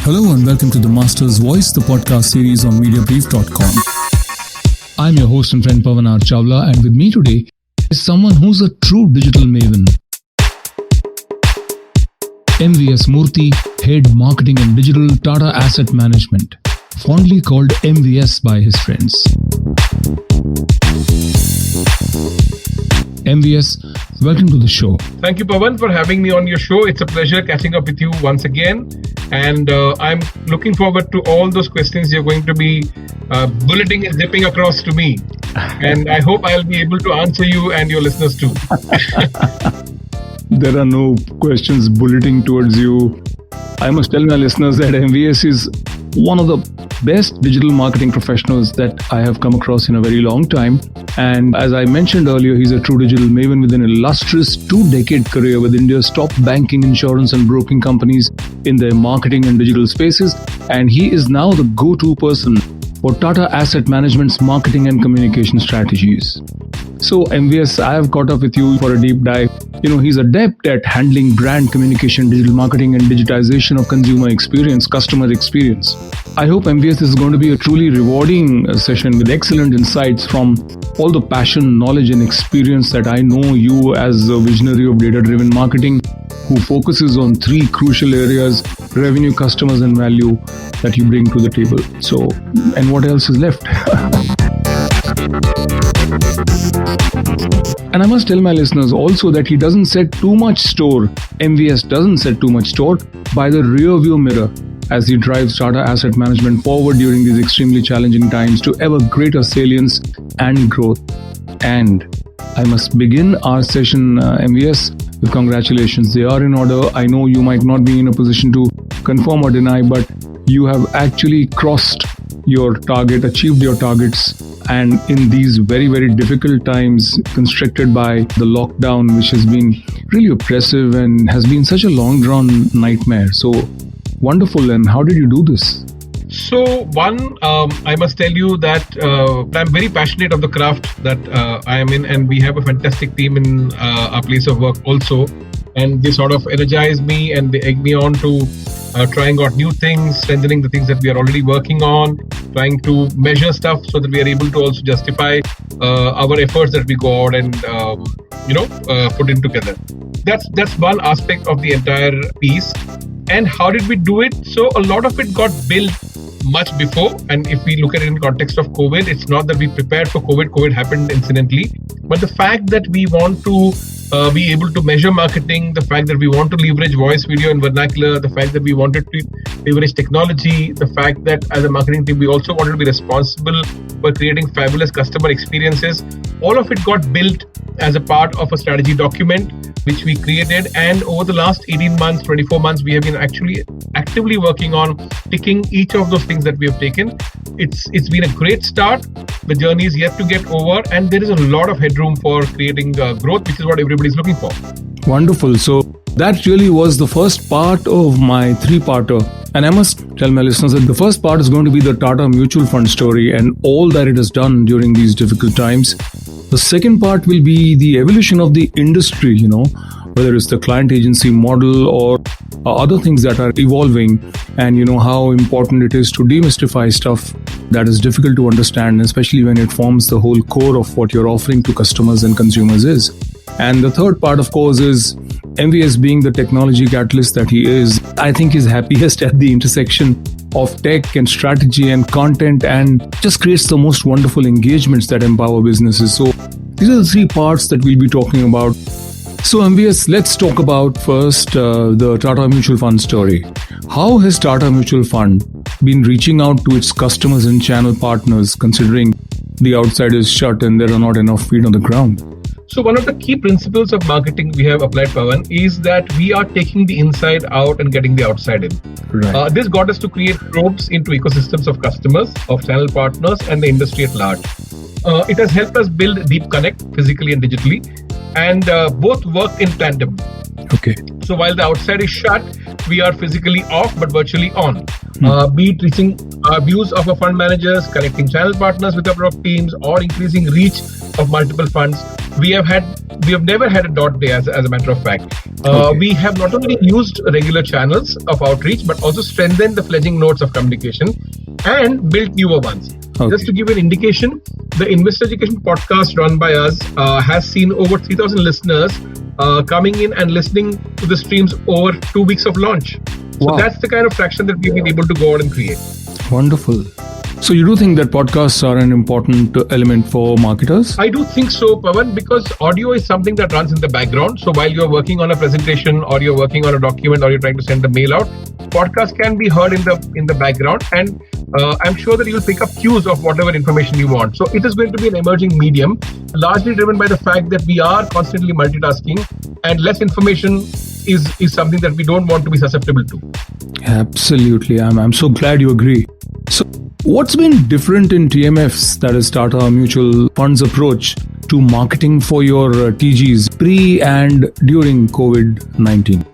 Hello and welcome to the Master's Voice, the podcast series on Mediabrief.com. I'm your host and friend Pavan R Chawla, and with me today is someone who's a true digital maven. MVS Murthy, Head Marketing and Digital, Tata Asset Management, fondly called MVS by his friends. MVS, welcome to the show. Thank you, Pavan, for having me on your show. It's a pleasure catching up with you once again. And I'm looking forward to all those questions you're going to be bulleting and zipping across to me. And I hope I'll be able to answer you and your listeners too. There are no questions bulleting towards you. I must tell my listeners that MVS is one of the best digital marketing professionals that I have come across in a very long time. And as I mentioned earlier, he's a true digital maven with an illustrious 2-decade career with India's top banking, insurance and broking companies in their marketing and digital spaces. And he is now the go-to person for Tata Asset Management's marketing and communication strategies. So MVS, I have caught up with you for a deep dive. He's adept at handling brand communication, digital marketing and digitization of consumer experience, customer experience. I hope MVS is going to be a truly rewarding session with excellent insights from all the passion, knowledge and experience that I know you as a visionary of data-driven marketing who focuses on 3 crucial areas: revenue, customers and value that you bring to the table. So, and what else is left? And I must tell my listeners also that he doesn't set too much store, MVS doesn't set too much store by the rear view mirror as he drives Tata Asset Management forward during these extremely challenging times to ever greater salience and growth. And I must begin our session, MVS, with congratulations. They are in order. I know you might not be in a position to confirm or deny, but you have actually crossed your target, achieved your targets, and in these very, very difficult times constricted by the lockdown, which has been really oppressive and has been such a long drawn nightmare. So wonderful. And how did you do this? So one, I must tell you that I'm very passionate of the craft that I am in, and we have a fantastic team in our place of work also. And they sort of energize me and they egg me on to trying out new things, strengthening the things that we are already working on, trying to measure stuff so that we are able to also justify our efforts that we go out and put in together. That's one aspect of the entire piece. And how did we do it? So a lot of it got built much before. And if we look at it in context of COVID, it's not that we prepared for COVID. COVID happened incidentally. But the fact that we want to be able to measure marketing, the fact that we want to leverage voice, video and vernacular, the fact that we wanted to leverage technology, the fact that as a marketing team, we also wanted to be responsible for creating fabulous customer experiences. All of it got built as a part of a strategy document, which we created. And over the last 18 months, 24 months, we have been actually actively working on ticking each of those things that we have taken. It's been a great start. The journey is yet to get over, and there is a lot of headroom for creating growth, which is what everybody's looking for. Wonderful. So that really was the first part of my 3-parter. And I must tell my listeners that the first part is going to be the Tata Mutual Fund story and all that it has done during these difficult times. The second part will be the evolution of the industry, whether it's the client agency model or other things that are evolving, and how important it is to demystify stuff that is difficult to understand, especially when it forms the whole core of what you're offering to customers and consumers is. And the third part, of course, is MVS being the technology catalyst that he is. I think he's happiest at the intersection of tech and strategy and content, and just creates the most wonderful engagements that empower businesses. So these are the 3 parts that we'll be talking about. So MVS, let's talk about first the Tata Mutual Fund story. How has Tata Mutual Fund been reaching out to its customers and channel partners, considering the outside is shut and there are not enough feet on the ground? So one of the key principles of marketing we have applied, Pavan, is that we are taking the inside out and getting the outside in. Right. This got us to create probes into ecosystems of customers, of channel partners, and the industry at large. It has helped us build deep connect physically and digitally, and both work in tandem. Okay. So while the outside is shut, we are physically off but virtually on. Be it reaching views of our fund managers, connecting channel partners with our product teams, or increasing reach of multiple funds. we have never had a dot day as a matter of fact. Okay. We have not only used regular channels of outreach, but also strengthened the fledgling nodes of communication and built newer ones. Okay. Just to give you an indication, the Investor Education podcast run by us has seen over 3,000 listeners coming in and listening to the streams over 2 weeks of launch. So Wow. that's the kind of traction that we've been able to go out and create. Wonderful. So you do think that podcasts are an important element for marketers? I do think so, Pavan, because audio is something that runs in the background. So while you're working on a presentation or you're working on a document or you're trying to send a mail out, podcast can be heard in the background, and I'm sure that you'll pick up cues of whatever information you want. So it is going to be an emerging medium, largely driven by the fact that we are constantly multitasking, and less information is something that we don't want to be susceptible to. Absolutely. I'm so glad you agree. So what's been different in TMF's, that is Tata Mutual Fund's approach to marketing for your TGs pre and during COVID-19?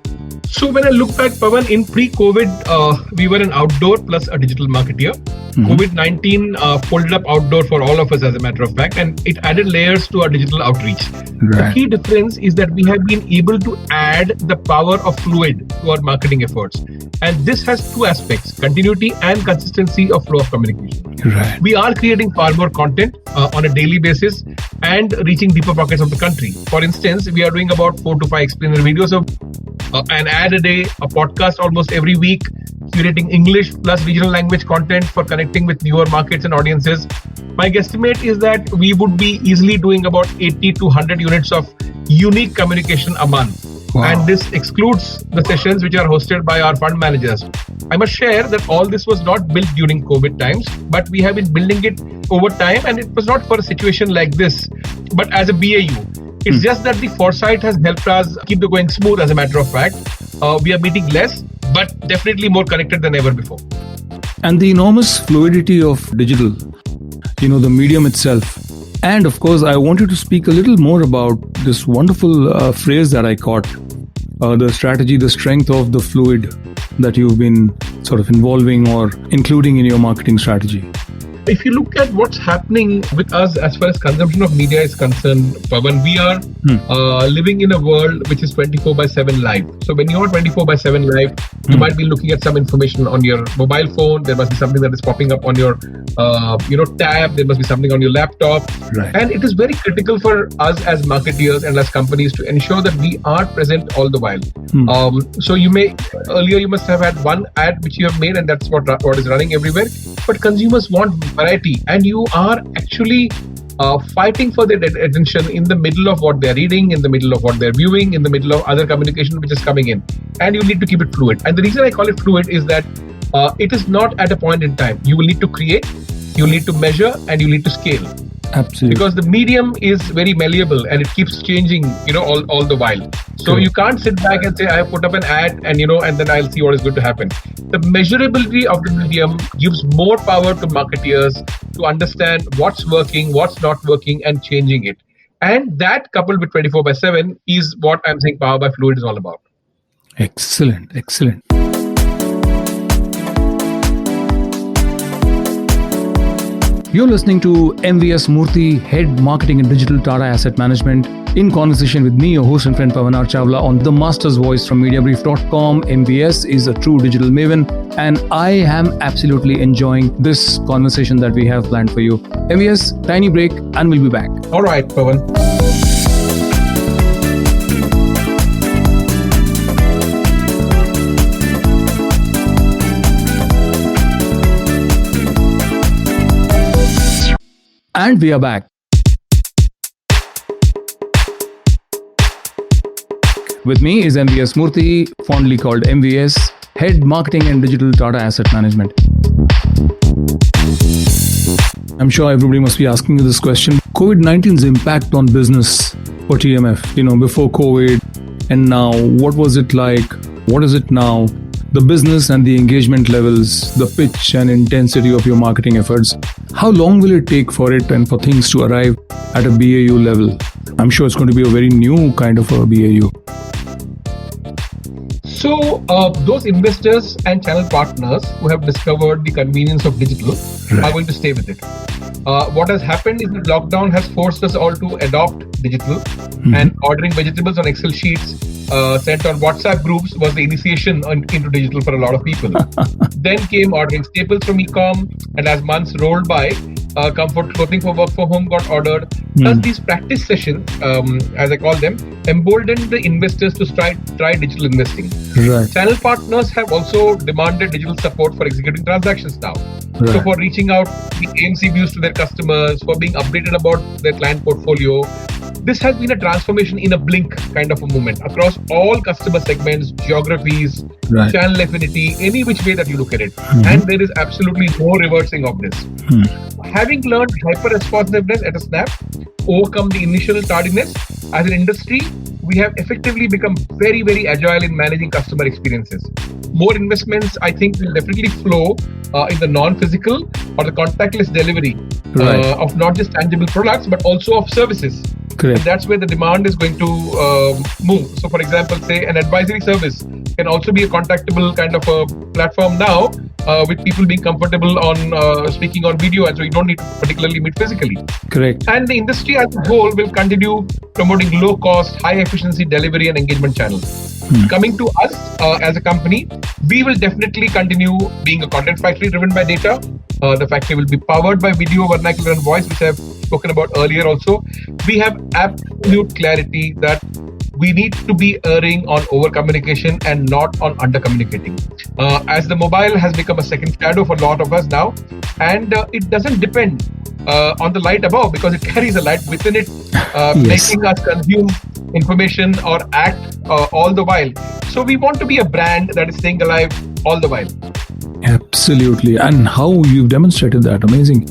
So when I look back, Pavan, in pre-COVID, we were an outdoor plus a digital marketeer. COVID-19 pulled up outdoor for all of us, as a matter of fact, and it added layers to our digital outreach. The key difference is that we have been able to add the power of fluid to our marketing efforts. And this has two aspects: continuity and consistency of flow of communication. Right. We are creating far more content on a daily basis and reaching deeper pockets of the country. For instance, we are doing about 4 to 5 explainer videos of an ad a day, a podcast almost every week, curating English plus regional language content for connecting with newer markets and audiences. My guesstimate is that we would be easily doing about 80 to 100 units of unique communication a month. Wow. And this excludes the sessions which are hosted by our fund managers. I must share that all this was not built during COVID times, but we have been building it over time, and it was not for a situation like this, but as a BAU. It's just that the foresight has helped us keep the going smooth, as a matter of fact. We are meeting less, but definitely more connected than ever before. And the enormous fluidity of digital, the medium itself. And of course, I want you to speak a little more about this wonderful phrase that I caught, the strategy, the strength of the fluid that you've been sort of involving or including in your marketing strategy. If you look at what's happening with us as far as consumption of media is concerned, Pavan, we are living in a world which is 24/7 live. So when you're 24/7 live, you might be looking at some information on your mobile phone. There must be something that is popping up on your tab. There must be something on your laptop. Right. And it is very critical for us as marketeers and as companies to ensure that we are present all the while. So earlier you must have had one ad which you have made, and that's what is running everywhere. But consumers want variety, and you are actually fighting for their attention in the middle of what they're reading, in the middle of what they're viewing, in the middle of other communication which is coming in. And you need to keep it fluid. And the reason I call it fluid is that it is not at a point in time. You will need to create, you will need to measure, and you need to scale. Absolutely. Because the medium is very malleable and it keeps changing, all the while. So you can't sit back and say, I have put up an ad and then I'll see what is going to happen. The measurability of the medium gives more power to marketeers to understand what's working, what's not working, and changing it. And that, coupled with 24/7, is what I'm saying Power by Fluid is all about. Excellent. You're listening to MVS Murthy, Head Marketing and Digital, Tata Asset Management, in conversation with me, your host and friend Pavan R Chawla, on The Master's Voice from Mediabrief.com. MVS is a true digital maven, and I am absolutely enjoying this conversation that we have planned for you. MVS, tiny break, and we'll be back. All right, Pavan. And we are back. With me is MVS Murthy, fondly called MVS, Head Marketing and Digital, Tata Asset Management. I'm sure everybody must be asking you this question. COVID-19's impact on business for TMF, before COVID and now, what was it like? What is it now? The business and the engagement levels, the pitch and intensity of your marketing efforts. How long will it take for it and for things to arrive at a BAU level? I'm sure it's going to be a very new kind of a BAU. So those investors and channel partners who have discovered the convenience of digital are going to stay with it. What has happened is that lockdown has forced us all to adopt digital, and ordering vegetables on Excel sheets sent on WhatsApp groups was the initiation into digital for a lot of people. Then came ordering staples from e-com, and as months rolled by, comfort clothing for work from home got ordered. Thus, these practice sessions, as I call them, emboldened the investors to try digital investing. Right. Channel partners have also demanded digital support for executing transactions now. Right. So for reaching out the AMC views to their customers, for being updated about their client portfolio, this has been a transformation in a blink kind of a movement across all customer segments, geographies, Right. channel affinity, any which way that you look at it. And there is absolutely no reversing of this. Having learned hyper-responsiveness at a snap, overcome the initial tardiness, as an industry, we have effectively become very, very agile in managing customer experiences. More investments, I think, will definitely flow in the non-physical or the contactless delivery of not just tangible products, but also of services. Correct. And that's where the demand is going to move. So, for example, say an advisory service can also be a contactable kind of a platform now, with people being comfortable on speaking on video, and so you don't need to particularly meet physically. Correct. And the industry as a whole will continue promoting low-cost, high-efficiency delivery and engagement channels. Coming to us as a company, we will definitely continue being a content factory driven by data. The factory will be powered by video, vernacular, and voice, which I've spoken about earlier also. We have absolute clarity that we need to be erring on over-communication and not on under-communicating. As the mobile has become a second shadow for a lot of us now, and it doesn't depend on the light above, because it carries a light within it, making us consume information or act all the while. So we want to be a brand that is staying alive all the while. Absolutely. And how you've demonstrated that. Amazing.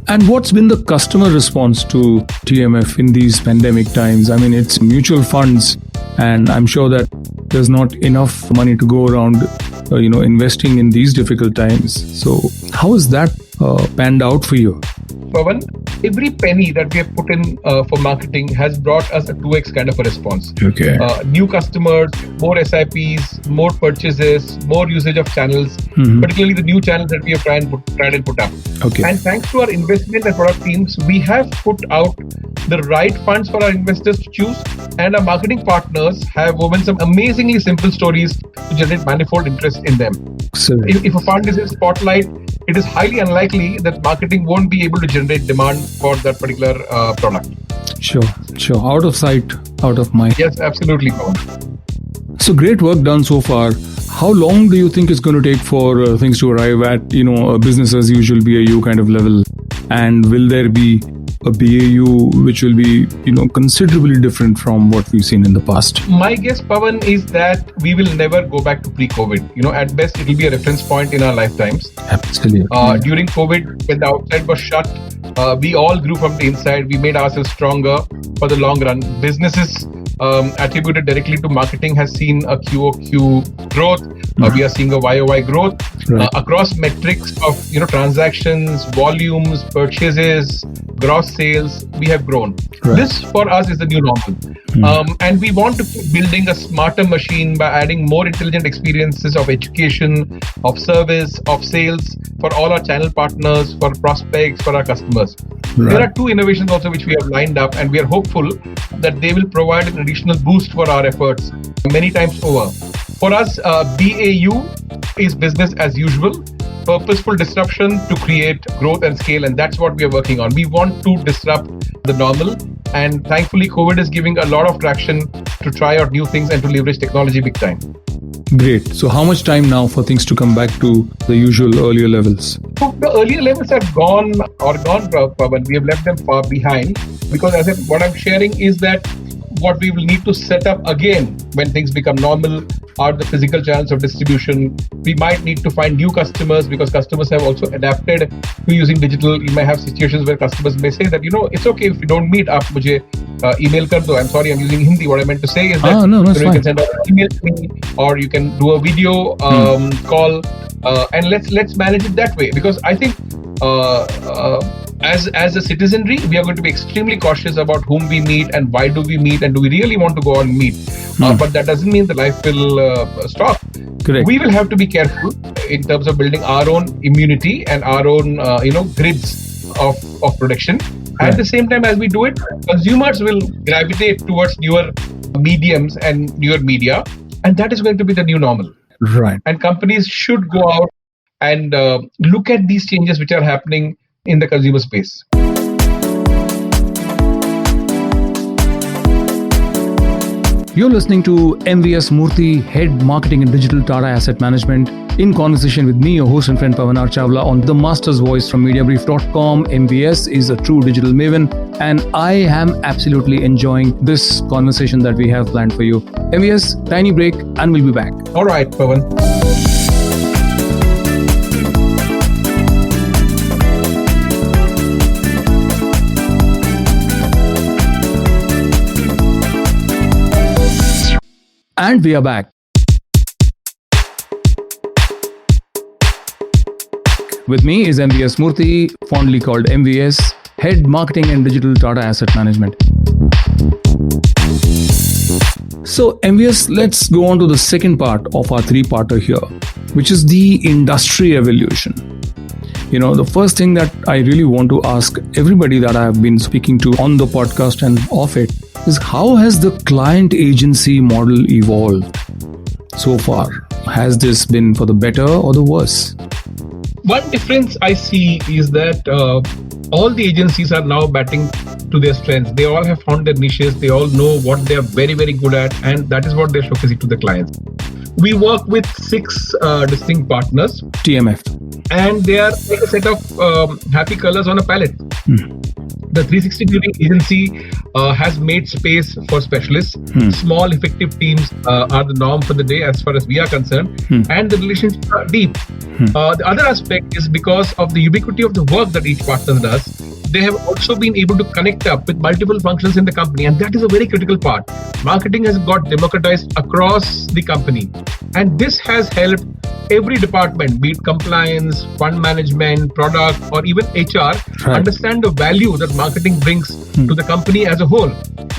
And what's been the customer response to TMF in these pandemic times? I mean, it's mutual funds, and I'm sure that there's not enough money to go around, investing in these difficult times. So how has that panned out for you? Pavan, every penny that we have put in for marketing has brought us a 2x kind of a response. Okay. New customers, more SIPs, more purchases, more usage of channels, particularly the new channels that we have tried and put up. Okay. And thanks to our investment and product teams, we have put out the right funds for our investors to choose, and our marketing partners have woven some amazingly simple stories to generate manifold interest in them. Excellent. If a fund is in spotlight, it is highly unlikely that marketing won't be able to generate demand for that particular product. Sure. Out of sight, out of mind. Yes, absolutely. So great work done so far. How long do you think it's going to take for things to arrive at, a business as usual BAU kind of level? And will there be a BAU which will be, considerably different from what we've seen in the past? My guess, Pavan, is that we will never go back to pre-COVID. At best, it will be a reference point in our lifetimes. Absolutely. During COVID, when the outside was shut, we all grew from the inside. We made ourselves stronger for the long run. Businesses attributed directly to marketing has seen a QOQ growth. We are seeing a YOY growth across metrics of transactions, volumes, purchases, gross sales. We have grown. Right. This for us is the new normal, and we want to keep building a smarter machine by adding more intelligent experiences of education, of service, of sales for all our channel partners, for prospects, for our customers. Right. There are two innovations also which we have lined up, and we are hopeful that they will provide an additional boost for our efforts many times over. For us, BAU is business as usual, purposeful disruption to create growth and scale, and that's what we are working on. We want to disrupt the normal, and thankfully COVID is giving a lot of traction to try out new things and to leverage technology big time. Great. So how much time now for things to come back to the usual earlier levels? So the earlier levels have gone, Pavan. We have left them far behind, because as what I'm sharing is that what we will need to set up again when things become normal are the physical channels of distribution. We might need to find new customers, because customers have also adapted to using digital. You may have situations where customers may say that, it's okay if we don't meet, aap mujhe email kar do. I'm sorry, I'm using Hindi. What I meant to say is that you can send out an email to me, or you can do a video call, and let's manage it that way. Because I think as a citizenry, we are going to be extremely cautious about whom we meet and why do we meet, and do we really want to go and meet. But that doesn't mean the life will stop. Correct. We will have to be careful in terms of building our own immunity and our own grids of production. At the same time, as we do it, consumers will gravitate towards newer mediums and newer media, and that is going to be the new normal. Right. And companies should go out and look at these changes which are happening in the consumer space. You're listening to MVS Murthy, Head Marketing and Digital, Tata Asset Management, in conversation with me, your host and friend Pavan R Chawla, on the Master's Voice from Mediabrief.com. MVS is a true digital maven, and I am absolutely enjoying this conversation that we have planned for you. MVS, tiny break, and we'll be back. All right, Pavan. And we are back. With me is MVS Murthy, fondly called MVS, Head Marketing and Digital, Tata Asset Management. So MVS, let's go on to the second part of our three-parter here, which is the industry evolution. The first thing that I really want to ask everybody that I have been speaking to on the podcast and off it is, how has the client agency model evolved so far? Has this been for the better or the worse? One difference I see is that all the agencies are now batting to their strengths. They all have found their niches. They all know what they are very, very good at, and that is what they're showcasing to the clients. We work with 6 distinct partners. TMF. And they are like a set of happy colors on a palette. The 360-degree agency has made space for specialists. Small, effective teams are the norm for the day as far as we are concerned. And the relationships are deep. The other aspect is because of the ubiquity of the work that each partner does, they have also been able to connect up with multiple functions in the company. And that is a very critical part. Marketing has got democratized across the company. And this has helped every department, be it compliance, fund management, product, or even HR, understand the value that marketing brings to the company as a whole.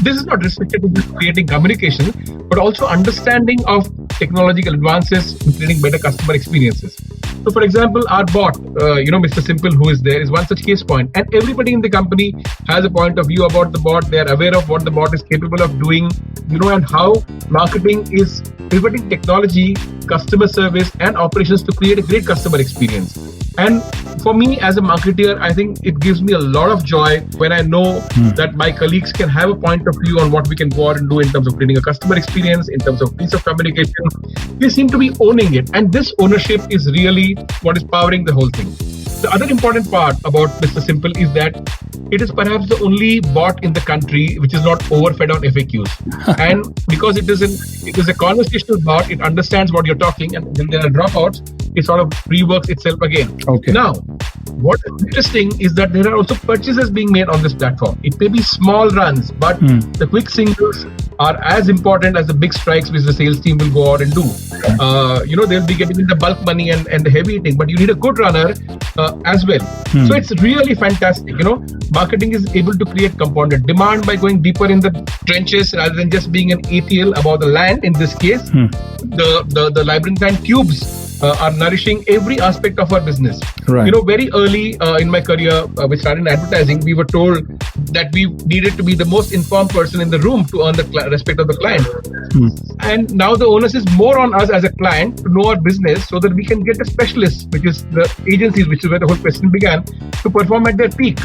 This is not restricted to just creating communication, but also understanding of technological advances in creating better customer experiences. So, for example, our bot, Mr. Simple, who is there, is one such case point. And everybody in the company has a point of view about the bot. They are aware of what the bot is capable of doing, and how marketing is pivoting technology, customer service, and operations to create a great customer experience. And for me as a marketer, I think it gives me a lot of joy when I know that my colleagues can have a point of view on what we can go out and do in terms of creating a customer experience, in terms of piece of communication. They seem to be owning it. And this ownership is really what is powering the whole thing. The other important part about Mr. Simple is that it is perhaps the only bot in the country which is not overfed on FAQs. And because it is a conversational bot, it understands what you're talking, and when there are dropouts, it sort of reworks itself again. Okay. Now, what is interesting is that there are also purchases being made on this platform. It may be small runs, but the quick singles are as important as the big strikes which the sales team will go out and do. They'll be getting the bulk money and the heavy hitting, but you need a good runner as well. So it's really fantastic. Marketing is able to create compounded demand by going deeper in the trenches rather than just being an ATL about the land. In this case, the labyrinthine tubes are nourishing every aspect of our business. Right. Very early in my career, we started in advertising, we were told that we needed to be the most informed person in the room to earn the respect of the client. And now the onus is more on us as a client to know our business so that we can get a specialist, which is the agencies, which is where the whole question began, to perform at their peak.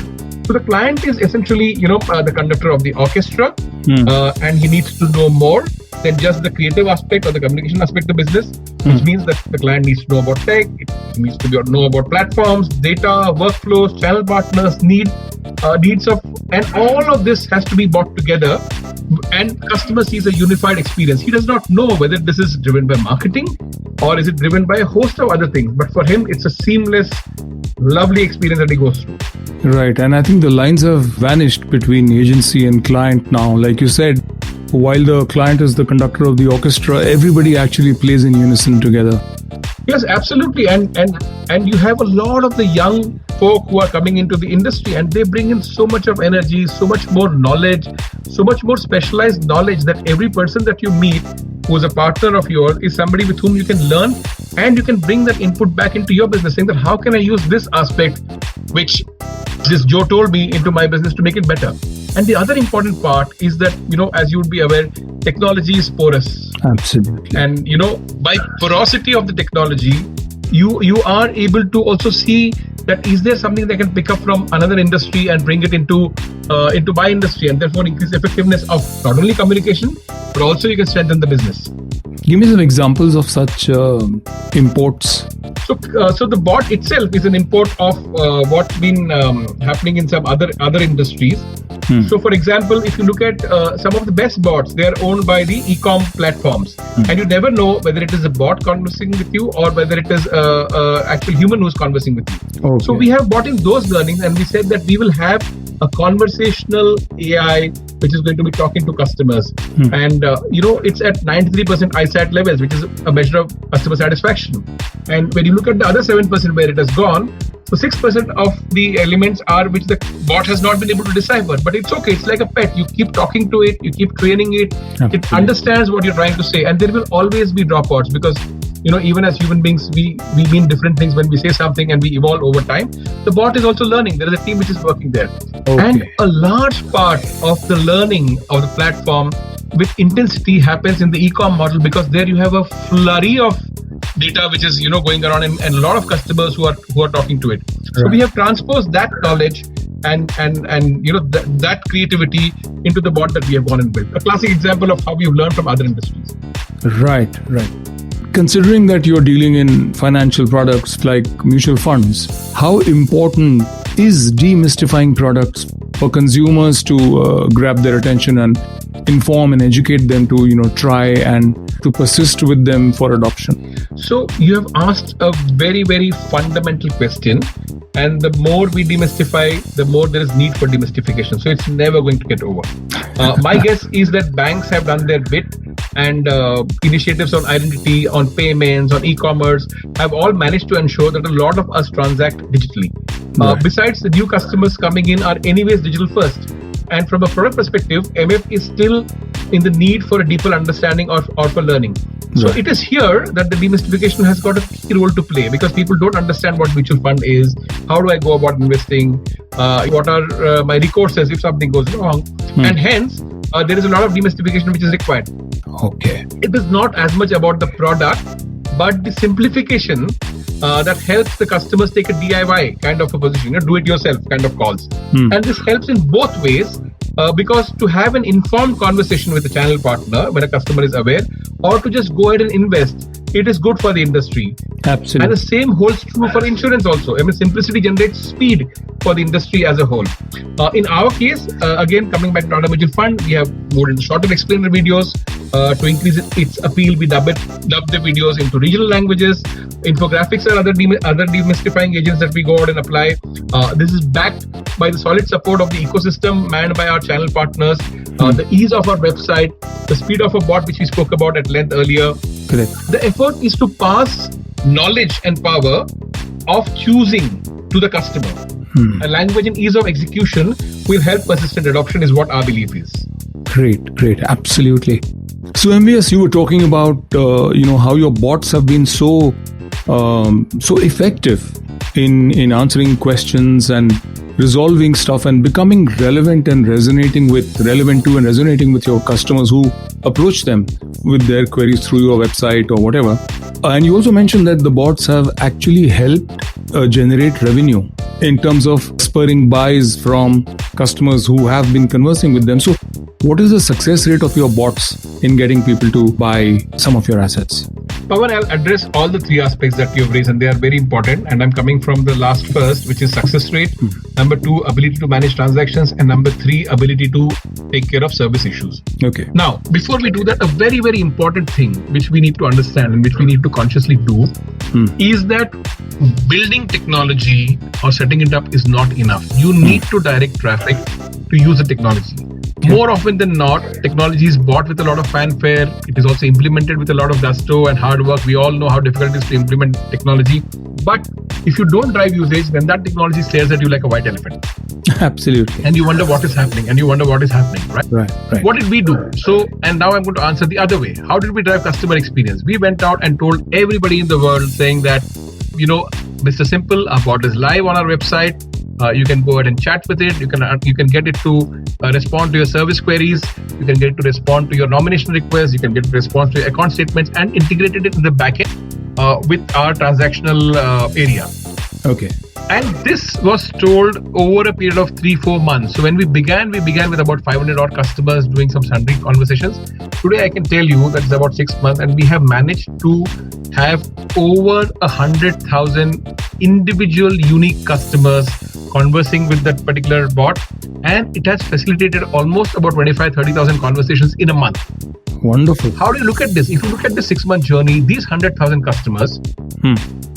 So the client is essentially, the conductor of the orchestra, and he needs to know more than just the creative aspect or the communication aspect of business, which means that the client needs to know about tech, it needs to know about platforms, data, workflows, channel partners, needs of, and all of this has to be brought together, and customer sees a unified experience. He does not know whether this is driven by marketing or is it driven by a host of other things, but for him, it's a seamless, lovely experience that he goes through. Right, and I think the lines have vanished between agency and client now. Like you said, while the client is the conductor of the orchestra, everybody actually plays in unison together. Yes, absolutely. And you have a lot of the young folk who are coming into the industry, and they bring in so much of energy, so much more knowledge, so much more specialized knowledge that every person that you meet who is a partner of yours is somebody with whom you can learn, and you can bring that input back into your business, saying that how can I use this aspect which this Joe told me into my business to make it better. And the other important part is that, as you would be aware, technology is porous. Absolutely. And, by porosity of the technology, you are able to also see that is there something that can pick up from another industry and bring it into my industry, and therefore increase effectiveness of not only communication, but also you can strengthen the business. Give me some examples of such imports. So the bot itself is an import of what's been happening in some other industries. So, for example, if you look at some of the best bots, they are owned by the e-com platforms, and you never know whether it is a bot conversing with you or whether it is actual human who's conversing with you. Okay. So we have brought in those learnings, and we said that we will have a conversational AI which is going to be talking to customers, and it's at 93% ISAT levels, which is a measure of customer satisfaction. And when you look at the other 7% where it has gone, so 6% of the elements are which the bot has not been able to decipher. But it's okay. It's like a pet. You keep talking to it. You keep training it. Absolutely. It understands what you're trying to say. And there will always be dropouts because, even as human beings, we mean different things when we say something and we evolve over time. The bot is also learning. There is a team which is working there. Okay. And a large part of the learning of the platform with intensity happens in the e-com model, because there you have a flurry of data which is going around, and a lot of customers who are talking to it. So Right. we have transposed that knowledge and that creativity into the bot that we have gone and built. A classic example of how we've learned from other industries. Right. Considering that you're dealing in financial products like mutual funds, how important is demystifying products for consumers to grab their attention and inform and educate them to try and to persist with them for adoption? So you have asked a very, very fundamental question, and the more we demystify, the more there is need for demystification. So it's never going to get over. My guess is that banks have done their bit, and initiatives on identity, on payments, on e-commerce have all managed to ensure that a lot of us transact digitally. Right. Besides, the new customers coming in are anyways digital first. And from a product perspective, MF is still in the need for a deeper understanding or for learning. So Right. it is here that the demystification has got a key role to play, because people don't understand what mutual fund is, how do I go about investing, what are my recourses if something goes wrong, and hence there is a lot of demystification which is required. Okay. It is not as much about the product, but the simplification that helps the customers take a DIY kind of a position, do it yourself kind of calls. And this helps in both ways, because to have an informed conversation with a channel partner when a customer is aware, or to just go ahead and invest, it is good for the industry. Absolutely. And the same holds true for insurance also. Simplicity generates speed for the industry as a whole. In our case, again, coming back to Tata Mutual Fund, we have moved into shorter explainer videos to increase its appeal. We dub the videos into regional languages. Infographics are other demystifying agents that we go out and apply. This is backed by the solid support of the ecosystem manned by our channel partners, the ease of our website, the speed of a bot, which we spoke about at length earlier. Correct. The effort is to pass knowledge and power of choosing to the customer. A language and ease of execution will help persistent adoption is what our belief is. Great. Absolutely. So MVS, you were talking about how your bots have been so effective in answering questions and resolving stuff and becoming relevant and resonating with your customers who approach them with their queries through your website or whatever. And you also mentioned that the bots have actually helped generate revenue in terms of spurring buys from customers who have been conversing with them. So what is the success rate of your bots in getting people to buy some of your assets? Pavan, I'll address all the three aspects that you've raised, and they are very important. And I'm coming from the last first, which is success rate. Number 2, ability to manage transactions. And number 3, ability to take care of service issues. Okay. Now, before we do that, a very, very important thing which we need to understand and which we need to consciously do is that building technology or setting it up is not enough. You need to direct traffic to use the technology. More often than not, technology is bought with a lot of fanfare. It is also implemented with a lot of gusto and hard work. We all know how difficult it is to implement technology. But if you don't drive usage, then that technology stares at you like a white elephant. Absolutely. And you wonder what is happening, right? Right. What did we do? So, and now I'm going to answer the other way. How did we drive customer experience? We went out and told everybody in the world saying that, Mr. Simple, our bot is live on our website. You can go ahead and chat with it. You can get it to respond to your service queries. You can get it to respond to your nomination requests. You can get it to respond to your account statements and integrated it in the backend with our transactional area. Okay. And this was told over a period of 3-4 months. So when we began with about 500 odd customers doing some sundry conversations. Today I can tell you that it's about 6 months, and we have managed to have over 100,000 individual unique customers conversing with that particular bot, and it has facilitated almost about 25,000-30,000 conversations in a month. Wonderful. How do you look at this? If you look at the 6-month journey, these 100,000 customers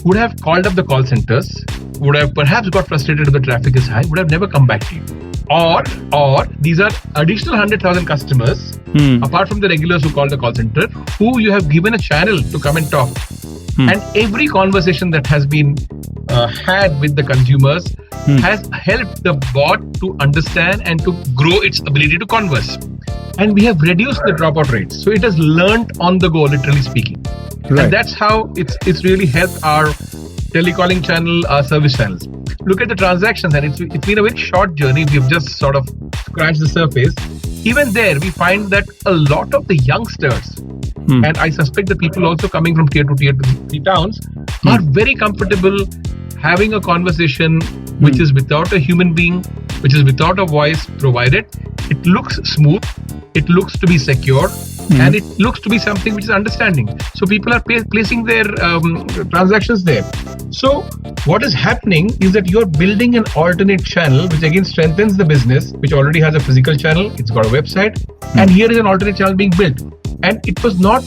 would have called up the call centers, would have perhaps got frustrated if the traffic is high, would have never come back to you. Or these are additional 100,000 customers, apart from the regulars who call the call center, who you have given a channel to come and talk. And every conversation that has been had with the consumers has helped the bot to understand and to grow its ability to converse. And we have reduced the dropout rates. So it has learned on the go, literally speaking. Right. And that's how it's really helped our telecalling channel, our service channels. Look at the transactions, and it's been a very short journey. We've just sort of scratched the surface. Even there, we find that a lot of the youngsters, and I suspect the people also coming from tier 2, tier 3 towns, are very comfortable having a conversation which is without a human being, which is without a voice, provided it looks smooth, it looks to be secure, and it looks to be something which is understanding. So people are placing their transactions there. So what is happening is that you're building an alternate channel, which again strengthens the business, which already has a physical channel, it's got a website, and here is an alternate channel being built. And it was not,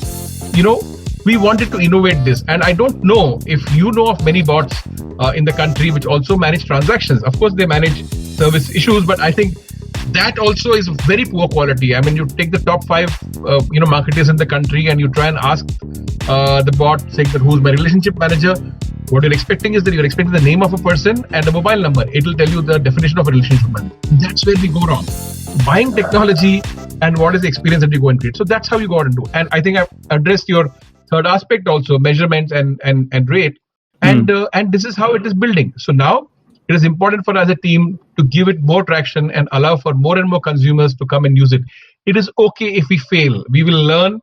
we wanted to innovate this. And I don't know if you know of many bots in the country which also manage transactions. Of course, they manage service issues, but I think that also is very poor quality. I mean, you take the top 5, marketers in the country, and you try and ask the bot, saying that who's my relationship manager. What you're expecting is that you're expecting the name of a person and a mobile number. It will tell you the definition of a relationship manager. That's where we go wrong. Buying technology and what is the experience that you go and create. So that's how you go out and do. And I think I've addressed your third aspect also, measurements and rate. And this is how it is building. So now it is important for us as a team to give it more traction and allow for more and more consumers to come and use it. It is okay if we fail. We will learn.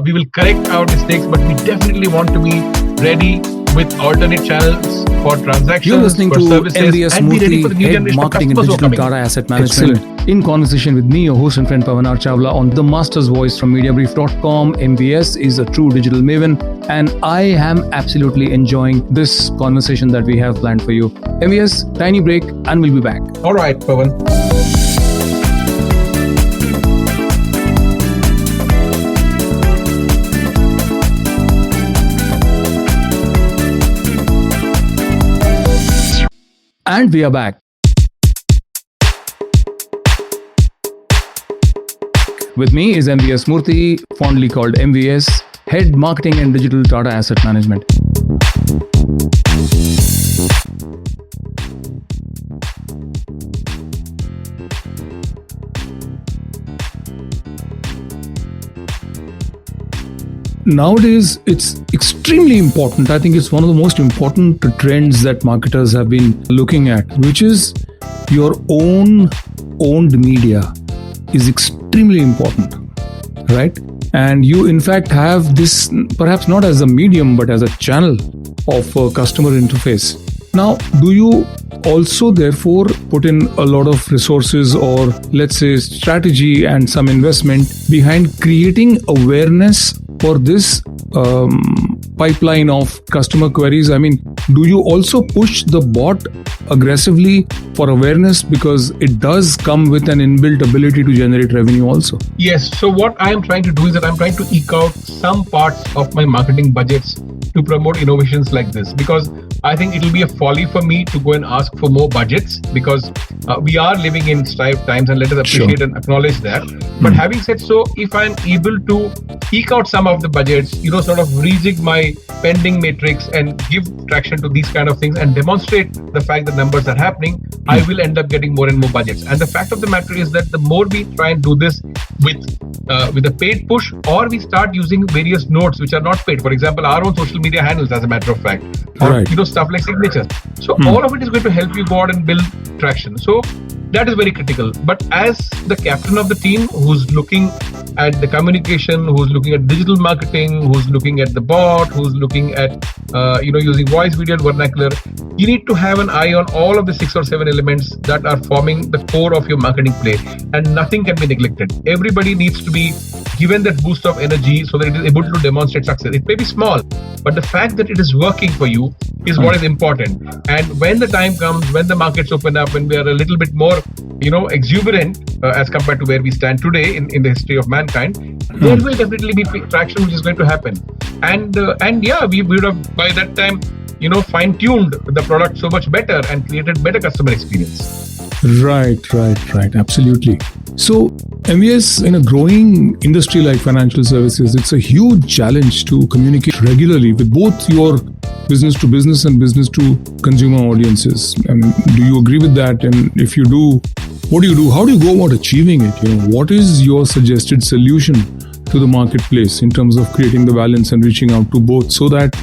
We will correct our mistakes, but we definitely want to be ready with alternate channels for transactions. You're listening for to services, MVS and be ready for the Murthy, new Head generation of Marketing and customers who are Digital coming. Tata Asset Management. In conversation with me, your host and friend Pavan R Chawla on The Master's Voice from Mediabrief.com. MVS is a true digital maven, and I am absolutely enjoying this conversation that we have planned for you. MVS, tiny break, and we'll be back. All right, Pavan. And we are back. With me is MVS Murthy, fondly called MVS, Head Marketing and Digital Tata Asset Management. Nowadays, it's extremely important. I think it's one of the most important trends that marketers have been looking at, which is your owned media is extremely important, right? And you, in fact, have this perhaps not as a medium, but as a channel of customer interface. Now, do you also therefore put in a lot of resources or let's say strategy and some investment behind creating awareness for this pipeline of customer queries? I mean, do you also push the bot aggressively for awareness, because it does come with an inbuilt ability to generate revenue also? Yes. So what I am trying to do is that I'm trying to eke out some parts of my marketing budgets to promote innovations like this, because I think it will be a folly for me to go and ask for more budgets, because we are living in strife times, and let us appreciate and acknowledge that. But having said so, if I'm able to eke out some of the budgets, sort of rejig my spending matrix and give traction to these kind of things and demonstrate the fact that numbers are happening, I will end up getting more and more budgets. And the fact of the matter is that the more we try and do this with a paid push, or we start using various nodes which are not paid, for example, our own social media handles, as a matter of fact, or stuff like signatures. So all of it is going to help you go out and build traction. So that is very critical. But as the captain of the team, who's looking at the communication, who's looking at digital marketing, who's looking at the bot, who's looking at using voice, video, and vernacular, you need to have an eye on all of the 6 or 7 elements that are forming the core of your marketing play, and nothing can be neglected. Everybody needs to be given that boost of energy so that it is able to demonstrate success. It may be small, but the fact that it is working for you is what is important. And when the time comes, when the markets open up, when we are a little bit more, exuberant as compared to where we stand today in the history of mankind, there will definitely be traction which is going to happen. And we would have by that time, fine-tuned the product so much better and created better customer experience. Right. Absolutely. So, MVS, in a growing industry like financial services, it's a huge challenge to communicate regularly with both your business to business and business to consumer audiences. Do you agree with that? And if you do, what do you do? How do you go about achieving it? What is your suggested solution to the marketplace in terms of creating the balance and reaching out to both so that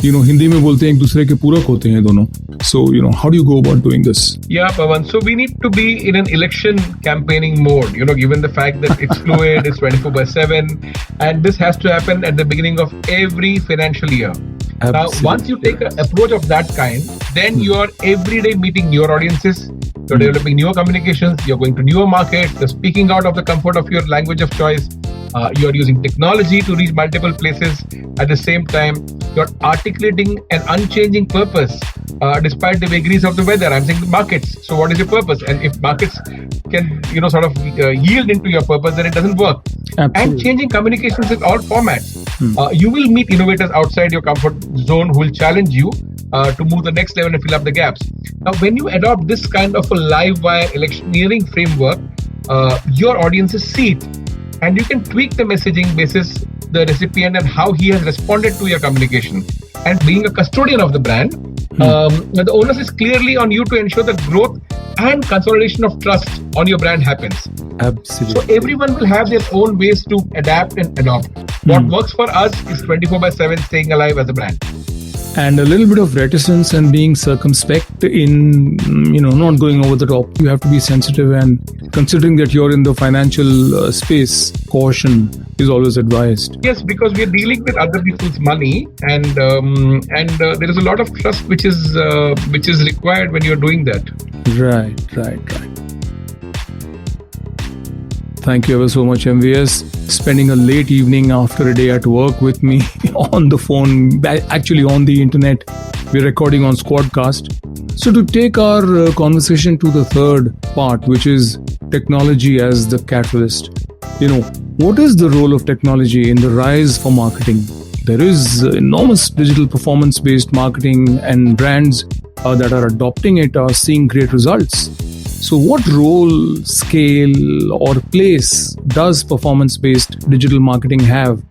Hindi में बोलते हैं एक दूसरे के पूरक होते हैं दोनों. So, how do you go about doing this? Yeah, Pavan. So we need to be in an election campaigning mode, given the fact that it's fluid, it's 24/7, and this has to happen at the beginning of every financial year. Now, once you take an approach of that kind, then you are every day meeting newer audiences, you're developing newer communications, you're going to newer markets, you're speaking out of the comfort of your language of choice. You're using technology to reach multiple places. At the same time, you're articulating an unchanging purpose despite the vagaries of the weather. I'm saying the markets. So what is your purpose? And if markets can, yield into your purpose, then it doesn't work. Absolutely. And changing communications in all formats. You will meet innovators outside your comfort zone who will challenge you to move the next level and fill up the gaps. Now, when you adopt this kind of a live wire electioneering framework, your audiences see it. And you can tweak the messaging basis the recipient and how he has responded to your communication. And being a custodian of the brand, the onus is clearly on you to ensure that growth and consolidation of trust on your brand happens. Absolutely. So everyone will have their own ways to adapt and adopt. What works for us is 24/7 staying alive as a brand. And a little bit of reticence and being circumspect in, not going over the top. You have to be sensitive, and considering that you're in the financial space, caution is always advised. Yes, because we are dealing with other people's money, and there is a lot of trust which is required when you're doing that. Right. Thank you ever so much, MVS. Spending a late evening after a day at work with me on the phone, actually on the internet. We're recording on Squadcast. So to take our conversation to the third part, which is technology as the catalyst. What is the role of technology in the rise for marketing? There is enormous digital performance-based marketing, and brands that are adopting it are seeing great results. So what role, scale, or place does performance-based digital marketing have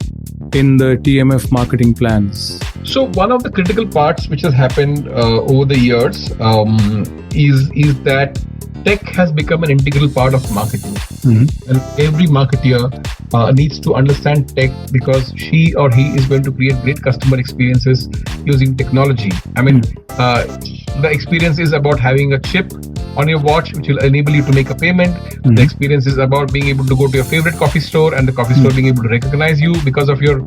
in the TMF marketing plans? So one of the critical parts which has happened over the years is that tech has become an integral part of marketing. And every marketer needs to understand tech, because she or he is going to create great customer experiences using technology. The experience is about having a chip on your watch which will enable you to make a payment. The experience is about being able to go to your favorite coffee store, and the coffee store being able to recognize you because of your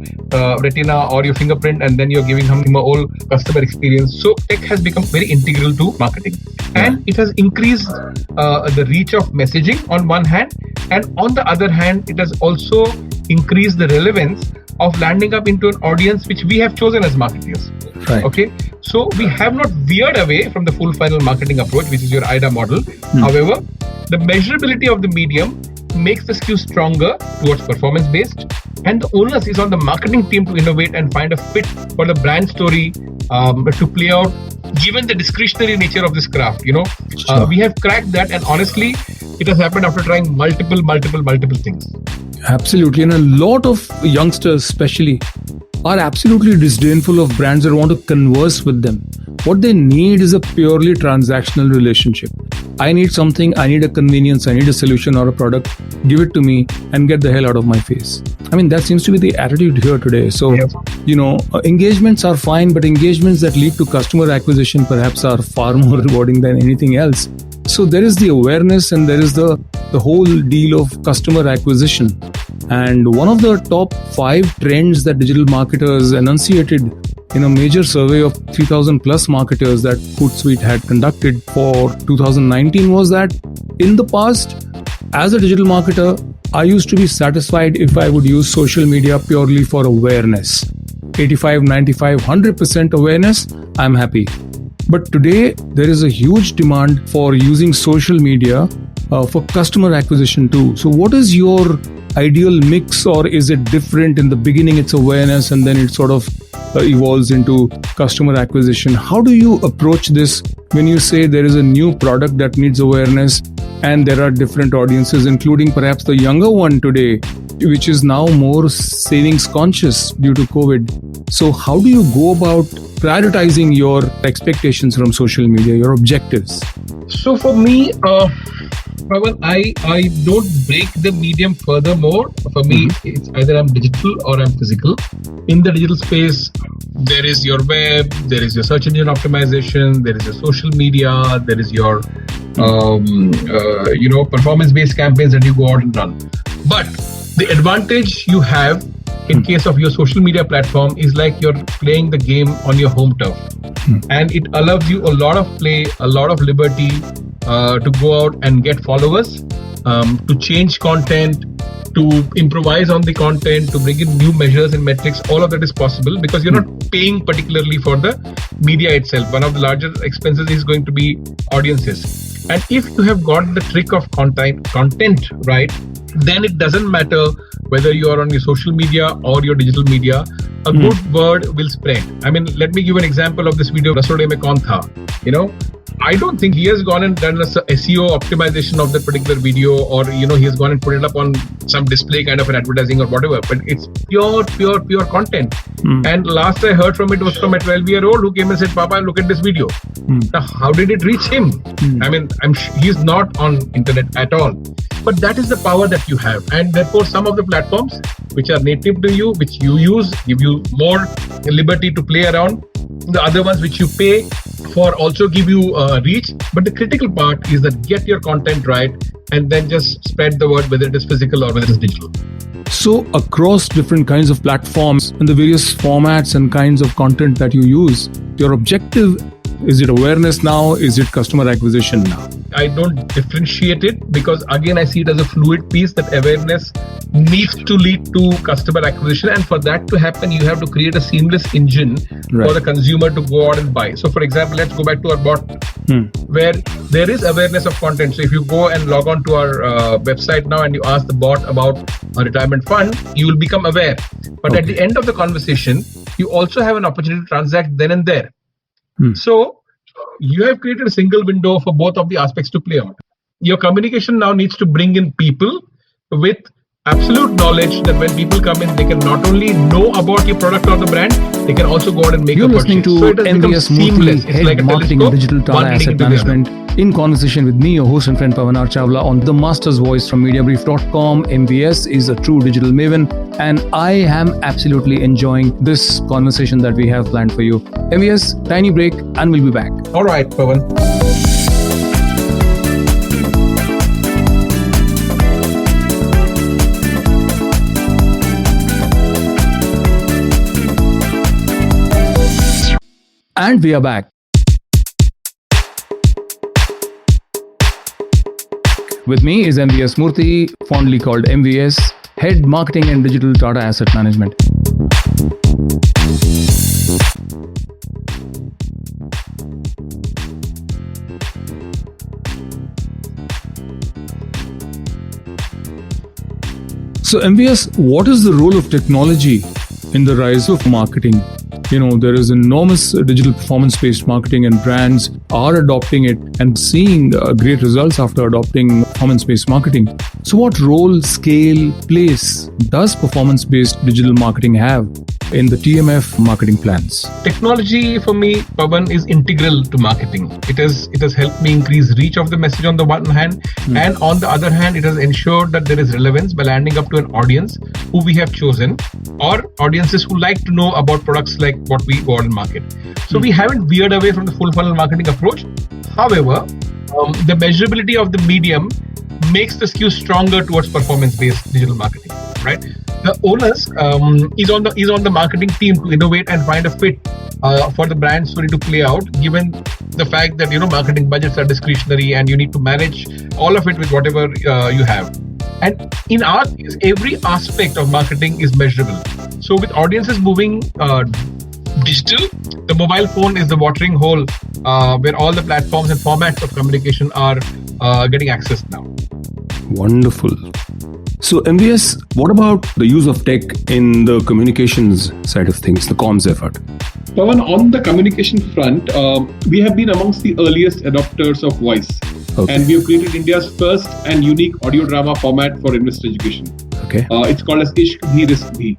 retina or your fingerprint, and then you're giving him a whole customer experience. So tech has become very integral to marketing, and it has increased the reach of messaging on one hand, and on the other hand, it has also increased the relevance of landing up into an audience which we have chosen as marketers. Right. Okay, so we have not veered away from the full funnel marketing approach, which is your IDA model. However, the measurability of the medium makes the skew stronger towards performance based, and the onus is on the marketing team to innovate and find a fit for the brand story to play out, given the discretionary nature of this craft. Sure. We have cracked that, and honestly, it has happened after trying multiple things. Absolutely. And a lot of youngsters especially are absolutely disdainful of brands that want to converse with them. What they need is a purely transactional relationship. I need something, I need a convenience, I need a solution or a product, give it to me and get the hell out of my face. I mean, that seems to be the attitude here today. So, engagements are fine, but engagements that lead to customer acquisition perhaps are far more rewarding than anything else. So there is the awareness and there is the whole deal of customer acquisition. And one of the top 5 trends that digital marketers enunciated in a major survey of 3,000 plus marketers that Hootsuite had conducted for 2019 was that in the past, as a digital marketer, I used to be satisfied if I would use social media purely for awareness. 85, 95, 100% awareness, I'm happy. But today, there is a huge demand for using social media for customer acquisition too. So what is your ideal mix, or is it different? In the beginning, it's awareness and then it sort of evolves into customer acquisition. How do you approach this when you say there is a new product that needs awareness and there are different audiences, including perhaps the younger one today, which is now more savings conscious due to COVID? So how do you go about prioritizing your expectations from social media, your objectives? So for me, Pavan, I don't break the medium furthermore. For me, it's either I'm digital or I'm physical. In the digital space, there is your web, there is your search engine optimization, there is your social media, there is your performance-based campaigns that you go out and run. But the advantage you have in case of your social media platform is like you're playing the game on your home turf. And it allows you a lot of play, a lot of liberty to go out and get followers, to change content, to improvise on the content, to bring in new measures and metrics. All of that is possible because you're not paying particularly for the media itself. One of the larger expenses is going to be audiences. And if you have got the trick of content right, then it doesn't matter whether you are on your social media or your digital media, a good word will spread. I mean, let me give an example of this video, Rasode Mein Kaun Tha. I don't think he has gone and done a SEO optimization of that particular video, or he has gone and put it up on some display kind of an advertising or whatever, but it's pure content. And last I heard from it was from a 12-year-old who came and said, Papa, look at this video. Now, how did it reach him? I mean, he's not on internet at all. But that is the power that you have. And therefore, some of the platforms which are native to you, which you use, give you more liberty to play around. The other ones which you pay for also give you reach. But the critical part is that get your content right and then just spread the word, whether it is physical or whether it is digital. So across different kinds of platforms and the various formats and kinds of content that you use, your objective, is it awareness now? Is it customer acquisition now? I don't differentiate it because again, I see it as a fluid piece that awareness needs to lead to customer acquisition. And for that to happen, you have to create a seamless engine for the consumer to go out and buy. So for example, let's go back to our bot where there is awareness of content. So if you go and log on to our website now and you ask the bot about a retirement fund, you will become aware. But at the end of the conversation, you also have an opportunity to transact then and there. So you have created a single window for both of the aspects to play out. Your communication now needs to bring in people with absolute knowledge that when people come in, they can not only know about your product or the brand, they can also go out and make a purchase. You're listening to MVS Murthy, Head Marketing and Digital Tata Asset Management, in conversation with me, your host and friend Pavan R Chawla on The Master's Voice from Mediabrief.com. MVS is a true digital maven, and I am absolutely enjoying this conversation that we have planned for you. MVS, tiny break, and we'll be back. All right, Pavan. And we are back. With me is MVS Murthy, fondly called MVS, Head Marketing and Digital Tata Asset Management. So MVS, what is the role of technology in the rise of marketing? There is enormous digital performance-based marketing and brands are adopting it and seeing great results after adopting performance-based marketing. So what role, scale, place does performance-based digital marketing have? in the TMF marketing plans? Technology for me, Pavan, is integral to marketing. It has helped me increase reach of the message on the one hand, and on the other hand, it has ensured that there is relevance by landing up to an audience who we have chosen, or audiences who like to know about products like what we go out and market. So we haven't veered away from the full funnel marketing approach. However, the measurability of the medium makes the skew stronger towards performance-based digital marketing. Right? The onus is on the marketing team to innovate and find a fit for the brand story to play out, given the fact that marketing budgets are discretionary and you need to manage all of it with whatever you have. And in our case, every aspect of marketing is measurable. So with audiences moving digital, the mobile phone is the watering hole where all the platforms and formats of communication are getting access now. Wonderful. So MVS, what about the use of tech in the communications side of things, the comms effort? Pavan, on the communication front, we have been amongst the earliest adopters of voice. Okay. And we have created India's first and unique audio drama format for investor education. Okay. It's called as Ishq Bhi Risk Bhi.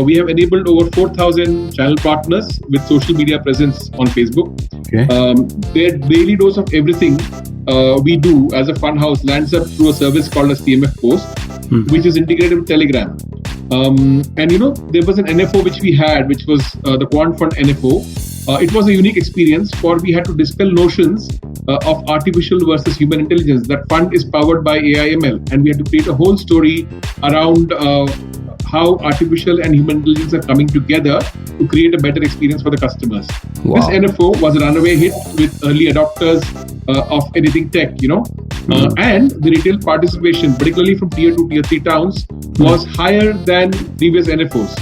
We have enabled over 4,000 channel partners with social media presence on Facebook. Okay. Their daily dose of everything we do as a fund house lands up through a service called as TMF Post, which is integrated with Telegram. And there was an NFO which we had, which was the Quant Fund NFO. It was a unique experience, for we had to dispel notions of artificial versus human intelligence. That fund is powered by AI/ML, and we had to create a whole story around how artificial and human intelligence are coming together to create a better experience for the customers. Wow. This NFO was a runaway hit with early adopters of anything tech, and the retail participation, particularly from tier 2, tier 3 towns, was higher than previous NFOs.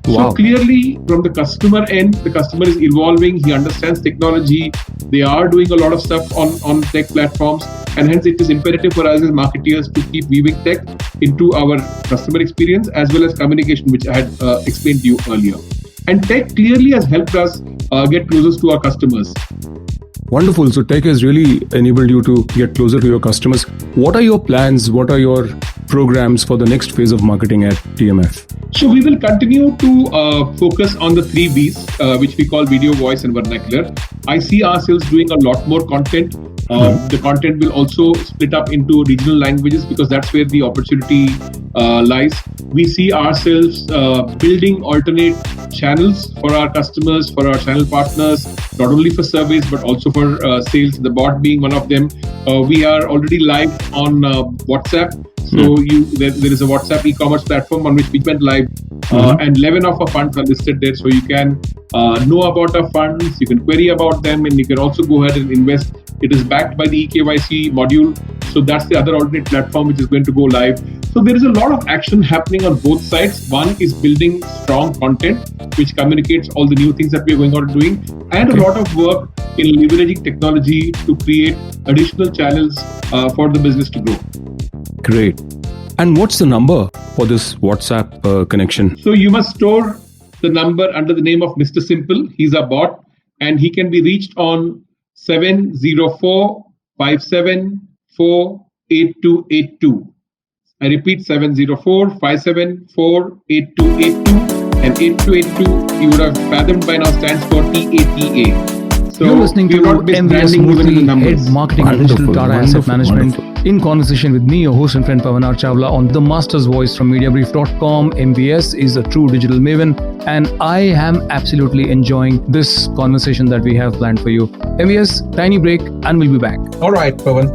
Wow. So clearly, from the customer end, the customer is evolving. He understands technology. They are doing a lot of stuff on tech platforms, and hence it is imperative for us as marketeers to keep weaving tech into our customer experience as well as communication, which I had explained to you earlier. And tech clearly has helped us get closer to our customers. Wonderful. So tech has really enabled you to get closer to your customers. What are your plans? What are your programs for the next phase of marketing at TMF? So we will continue to focus on the 3 Vs, which we call video, voice, and vernacular. I see ourselves doing a lot more content. The content will also split up into regional languages because that's where the opportunity lies. We see ourselves building alternate channels for our customers, for our channel partners, not only for surveys but also for sales, the bot being one of them. We are already live on WhatsApp. So there is a WhatsApp e-commerce platform on which we went live, and 11 of our funds are listed there. So you can know about our funds, you can query about them, and you can also go ahead and invest. It is backed by the eKYC module. So that's the other alternate platform which is going to go live. So there is a lot of action happening on both sides. One is building strong content which communicates all the new things that we are going on doing, and a lot of work in leveraging technology to create additional channels for the business to grow. Great. And what's the number for this WhatsApp connection? So you must store the number under the name of Mr. Simple. He's a bot, and he can be reached on 704-574-8282. I repeat, 704-574-8282, and 8282 you would have fathomed by now stands for TATA. So you're listening to MVS Murthy, Head Marketing and Digital Tata Asset Management, in conversation with me, your host and friend Pavan R Chawla, on the Master's Voice from Mediabrief.com. MVS is a true digital maven, and I am absolutely enjoying this conversation that we have planned for you. MVS, tiny break, and we'll be back. All right, Pavan.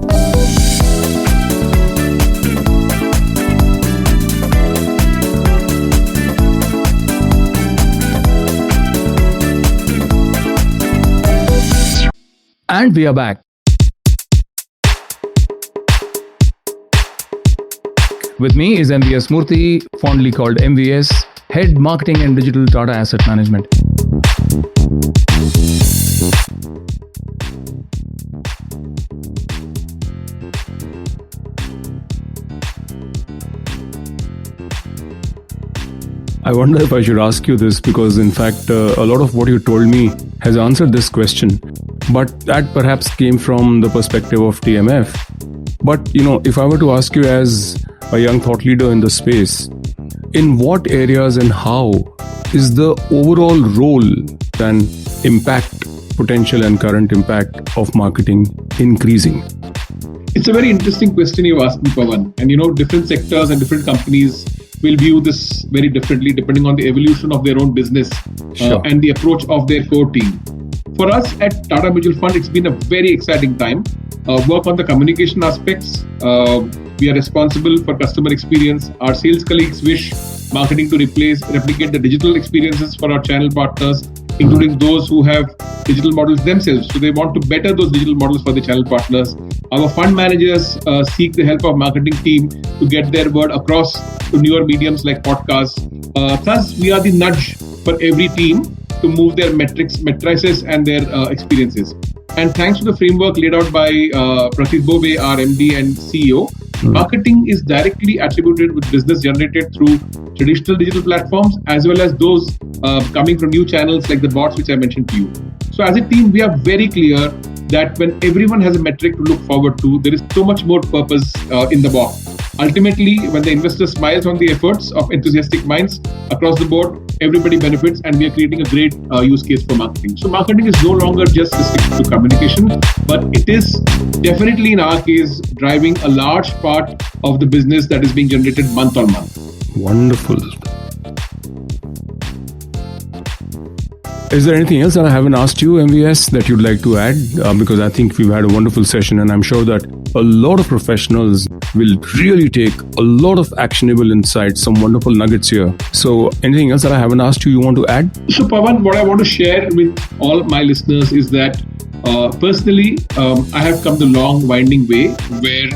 And we are back. With me is MVS Murthy, fondly called MVS, Head Marketing and Digital Tata Asset Management. I wonder if I should ask you this, because in fact a lot of what you told me has answered this question, but that perhaps came from the perspective of TMF. But if I were to ask you as a young thought leader in the space, in what areas and how is the overall role and impact, potential and current impact of marketing increasing? It's a very interesting question you asked me, Pavan. And different sectors and different companies will view this very differently depending on the evolution of their own business and the approach of their core team. For us at Tata Mutual Fund, it's been a very exciting time. Work on the communication aspects. We are responsible for customer experience. Our sales colleagues wish marketing to replicate the digital experiences for our channel partners, including those who have digital models themselves. So they want to better those digital models for the channel partners. Our fund managers seek the help of marketing team to get their word across to newer mediums like podcasts. Thus, we are the nudge for every team to move their matrices and their experiences. And thanks to the framework laid out by Pratik Bove, our MD and CEO, marketing is directly attributed with business generated through traditional digital platforms as well as those coming from new channels like the bots which I mentioned to you. So as a team, we are very clear that when everyone has a metric to look forward to, there is so much more purpose in the box. Ultimately, when the investor smiles on the efforts of enthusiastic minds across the board, everybody benefits, and we are creating a great use case for marketing. So marketing is no longer just restricted to communication, but it is definitely in our case driving a large part of the business that is being generated month on month. Wonderful. Is there anything else that I haven't asked you, MVS, that you'd like to add? Because I think we've had a wonderful session, and I'm sure that a lot of professionals will really take a lot of actionable insights, some wonderful nuggets here. So anything else that I haven't asked you want to add? So Pavan, what I want to share with all my listeners is that personally, I have come the long winding way where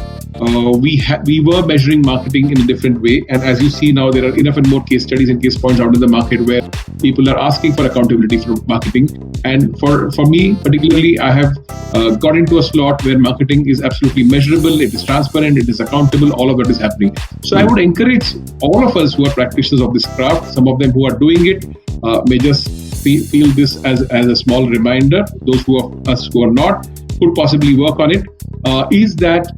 we were measuring marketing in a different way. And as you see now, there are enough and more case studies and case points out in the market where people are asking for accountability for marketing. And for me, particularly, I have got into a slot where marketing is absolutely measurable, it is transparent, it is accountable, all of that is happening. So I would encourage all of us who are practitioners of this craft, some of them who are doing it, may just feel this as a small reminder. Those of us who are not could possibly work on it, is that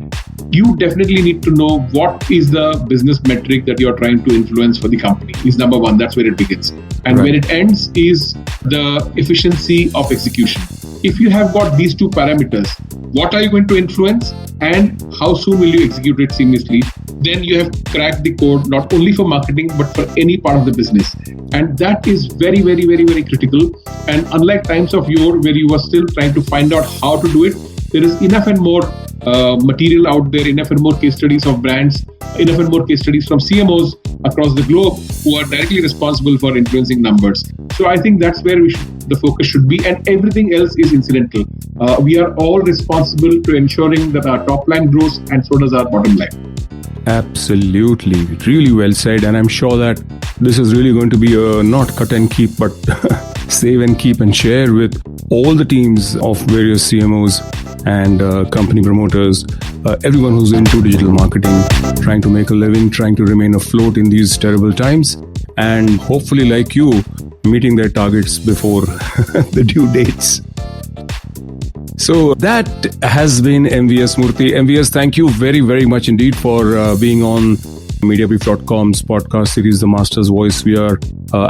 you definitely need to know what is the business metric that you're trying to influence for the company. Is number one, that's where it begins. And where it ends is the efficiency of execution. If you have got these two parameters, what are you going to influence and how soon will you execute it seamlessly? Then you have cracked the code not only for marketing but for any part of the business. And that is very, very, very, very critical. And unlike times of yore where you were still trying to find out how to do it, there is enough and more material out there, enough and more case studies of brands, enough and more case studies from CMOs across the globe who are directly responsible for influencing numbers. So I think that's where the focus should be, and everything else is incidental. We are all responsible to ensuring that our top line grows and so does our bottom line. Absolutely. Really well said. And I'm sure that this is really going to be a not cut and keep, but save and keep and share with all the teams of various CMOs and company promoters, everyone who's into digital marketing, trying to make a living, trying to remain afloat in these terrible times, and hopefully, like you, meeting their targets before the due dates. So that has been MVS Murthy. MVS, thank you very, very much indeed for being on Mediabrief.com's podcast series, The Master's Voice. We are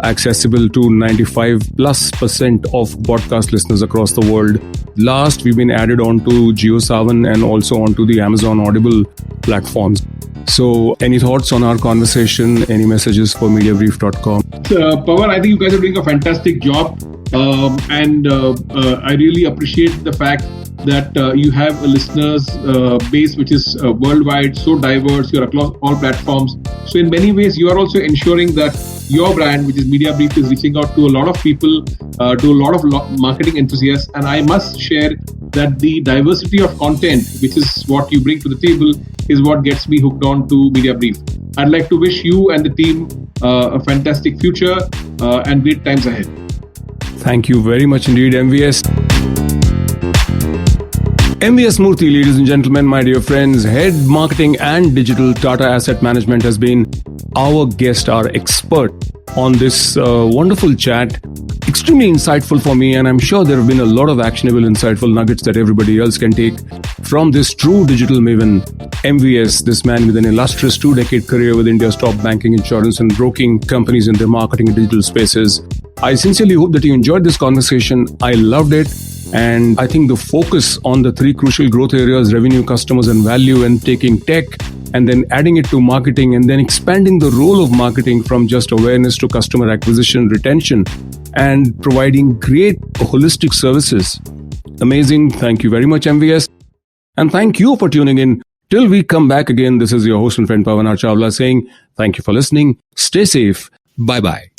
accessible to 95+% of podcast listeners across the world. Last, we've been added onto JioSaavn and also onto the Amazon Audible platforms. So, any thoughts on our conversation? Any messages for Mediabrief.com? Pavan, I think you guys are doing a fantastic job. And I really appreciate the fact that you have a listeners base which is worldwide, so diverse, you're across all platforms. So in many ways, you are also ensuring that your brand, which is Mediabrief, is reaching out to a lot of people, to a lot of marketing enthusiasts. And I must share that the diversity of content, which is what you bring to the table, is what gets me hooked on to Mediabrief. I'd like to wish you and the team a fantastic future and great times ahead. Thank you very much indeed, MVS. MVS Murthy, ladies and gentlemen, my dear friends, Head Marketing and Digital, Tata Asset Management, has been our guest, our expert on this wonderful chat. extremely insightful for me, and I'm sure there have been a lot of actionable, insightful nuggets that everybody else can take from this true digital maven, MVS, this man with an illustrious 2-decade career with India's top banking, insurance, and broking companies in their marketing and digital spaces. I sincerely hope that you enjoyed this conversation. I loved it. And I think the focus on the 3 crucial growth areas, revenue, customers, and value, and taking tech and then adding it to marketing and then expanding the role of marketing from just awareness to customer acquisition, retention, and providing great holistic services. Amazing. Thank you very much, MVS. And thank you for tuning in. Till we come back again, this is your host and friend Pavan R Chawla saying thank you for listening. Stay safe. Bye-bye.